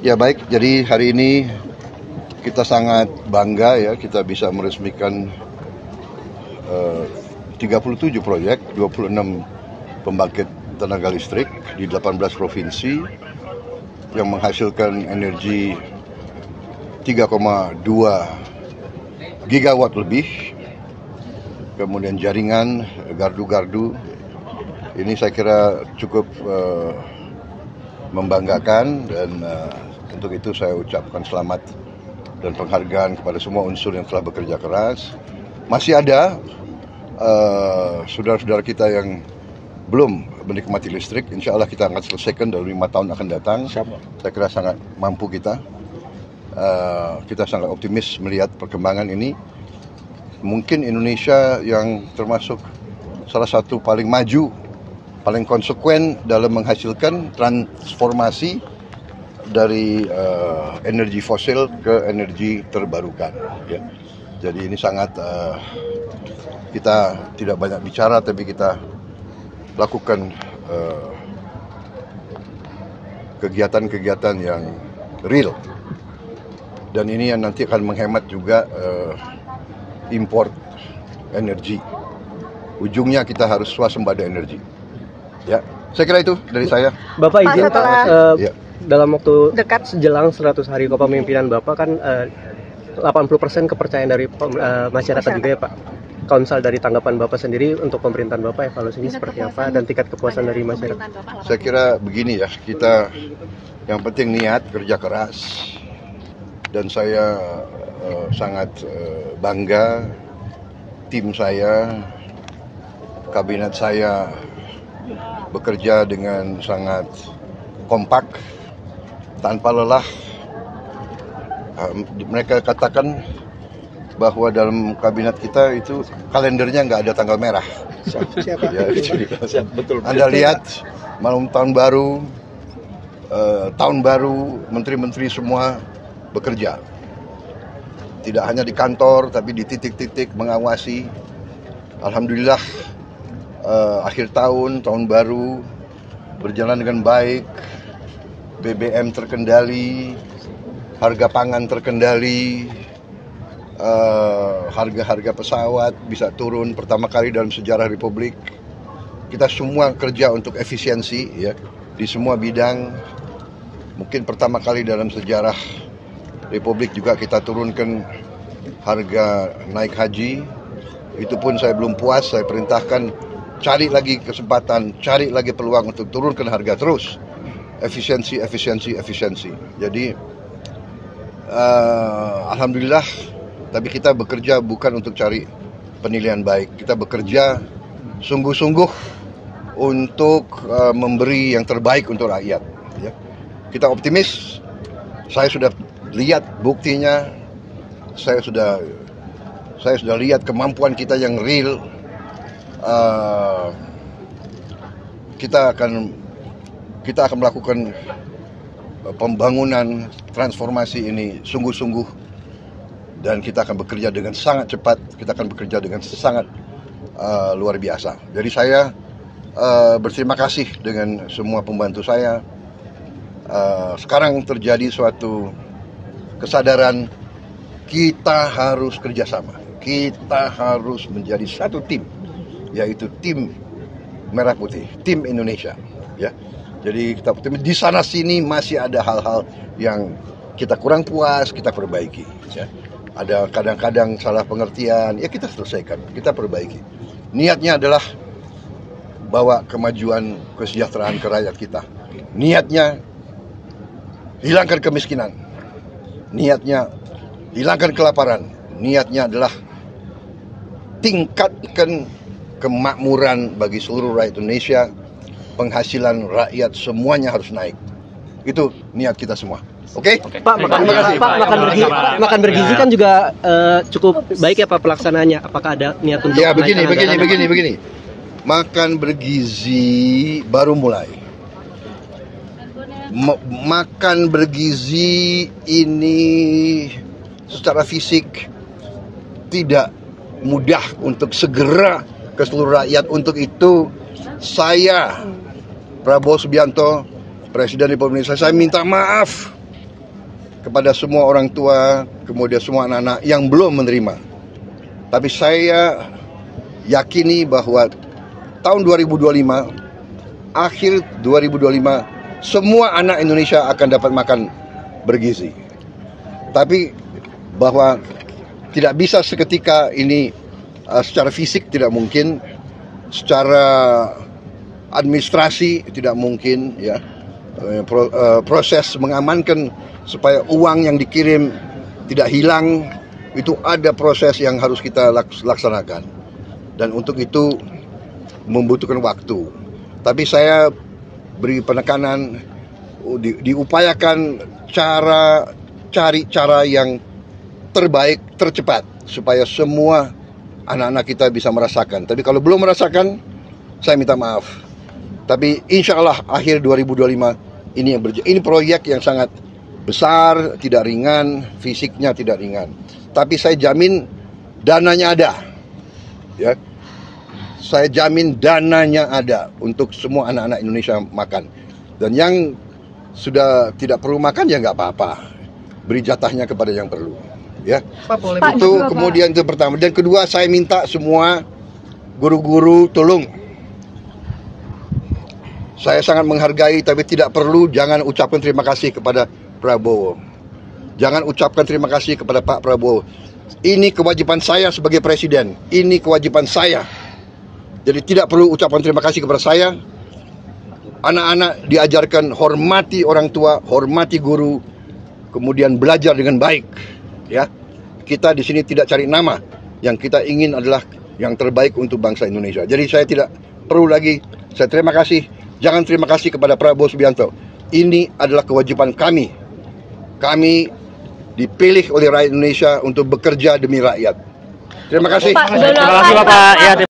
Ya baik, jadi hari ini kita sangat bangga ya kita bisa meresmikan 37 proyek, 26 pembangkit tenaga listrik di 18 provinsi yang menghasilkan energi 3,2 gigawatt lebih. Kemudian jaringan gardu-gardu ini saya kira cukup membanggakan, dan untuk itu saya ucapkan selamat dan penghargaan kepada semua unsur yang telah bekerja keras. Masih ada saudara-saudara kita yang belum menikmati listrik. Insya Allah kita akan selesaikan dalam 5 tahun akan datang. Saya kira sangat mampu kita. Kita sangat optimis melihat perkembangan ini. Mungkin Indonesia yang termasuk salah satu paling maju, paling konsekuen dalam menghasilkan transformasi dari energi fosil ke energi terbarukan. Ya. Jadi ini sangat kita tidak banyak bicara, tapi kita lakukan kegiatan-kegiatan yang real. Dan ini yang nanti akan menghemat juga import energi. Ujungnya kita harus swasembada energi. Ya, saya kira itu dari saya. Bapak izin Pak, ya. Dalam waktu dekat sejelang 100 hari kepemimpinan Bapak kan 80% kepercayaan dari masyarakat juga ya Pak. Konsal dari tanggapan Bapak sendiri untuk pemerintahan Bapak, evaluasinya seperti apa dan tingkat kepuasan dari masyarakat? Saya kira begini ya, kita yang penting niat, kerja keras, dan saya sangat bangga tim saya, kabinet saya bekerja dengan sangat kompak, tanpa lelah. Mereka katakan bahwa dalam kabinet kita itu kalendernya nggak ada tanggal merah. Siapa? Ya, Siap, betul. Anda lihat malam tahun baru, menteri-menteri semua bekerja. Tidak hanya di kantor, tapi di titik-titik mengawasi. Alhamdulillah, akhir tahun baru berjalan dengan baik. BBM terkendali, harga pangan terkendali, harga-harga pesawat bisa turun pertama kali dalam sejarah Republik. Kita semua kerja untuk efisiensi ya di semua bidang. Mungkin pertama kali dalam sejarah Republik juga kita turunkan harga naik haji. Itu pun saya belum puas, saya perintahkan cari lagi kesempatan, cari lagi peluang untuk turunkan harga terus. Efisiensi. Jadi alhamdulillah, tapi kita bekerja bukan untuk cari penilaian baik. Kita bekerja sungguh-sungguh untuk memberi yang terbaik untuk rakyat. Ya. Kita optimis. Saya sudah lihat buktinya. Saya sudah lihat kemampuan kita yang real. Kita akan melakukan pembangunan transformasi ini sungguh-sungguh, dan kita akan bekerja dengan sangat cepat. Kita akan bekerja dengan sangat luar biasa. Jadi saya berterima kasih dengan semua pembantu saya. Sekarang terjadi suatu kesadaran, kita harus kerjasama. Kita harus menjadi satu tim, yaitu tim Merah Putih, tim Indonesia. Ya, jadi kita di sana sini masih ada hal-hal yang kita kurang puas, kita perbaiki. Ya. Ada kadang-kadang salah pengertian, ya kita selesaikan, kita perbaiki. Niatnya adalah bawa kemajuan, kesejahteraan ke rakyat kita. Niatnya hilangkan kemiskinan. Niatnya hilangkan kelaparan. Niatnya adalah tingkatkan kemakmuran bagi seluruh rakyat Indonesia. Penghasilan rakyat semuanya harus naik. Itu niat kita semua. Oke? Pak, makan bergizi kan juga cukup baik ya Pak pelaksanaannya. Apakah ada niat untuk begini. Makan bergizi baru mulai. Makan bergizi ini secara fisik tidak mudah untuk segera ke seluruh rakyat. Untuk itu saya, Prabowo Subianto, Presiden Republik Indonesia, saya minta maaf kepada semua orang tua, kemudian semua anak-anak yang belum menerima. Tapi saya yakini bahwa tahun 2025, akhir 2025, semua anak Indonesia akan dapat makan bergizi. Tapi bahwa tidak bisa seketika ini secara fisik tidak mungkin, secara administrasi tidak mungkin, ya. Proses mengamankan supaya uang yang dikirim tidak hilang, itu ada proses yang harus kita laksanakan, dan untuk itu membutuhkan waktu. Tapi saya beri penekanan, diupayakan cari cara yang terbaik, tercepat, supaya semua anak-anak kita bisa merasakan. Tapi kalau belum merasakan, saya minta maaf. Tapi insya Allah akhir 2025 ini proyek yang sangat besar, tidak ringan, fisiknya tidak ringan. Tapi saya jamin dananya ada, ya. Saya jamin dananya ada untuk semua anak-anak Indonesia makan. Dan yang sudah tidak perlu makan ya nggak apa-apa, beri jatahnya kepada yang perlu, ya. Pak, Itu kemudian itu pertama. Dan kedua, saya minta semua guru-guru tolong. Saya sangat menghargai, tapi tidak perlu, jangan ucapkan terima kasih kepada Prabowo. Jangan ucapkan terima kasih kepada Pak Prabowo. Ini kewajiban saya sebagai presiden. Ini kewajiban saya. Jadi tidak perlu ucapan terima kasih kepada saya. Anak-anak diajarkan hormati orang tua, hormati guru, kemudian belajar dengan baik. Ya, kita di sini tidak cari nama. Yang kita ingin adalah yang terbaik untuk bangsa Indonesia. Jadi saya tidak perlu lagi. Saya terima kasih. Jangan terima kasih kepada Prabowo Subianto. Ini adalah kewajiban kami. Kami dipilih oleh rakyat Indonesia untuk bekerja demi rakyat. Terima kasih. Terima kasih Bapak. Ya,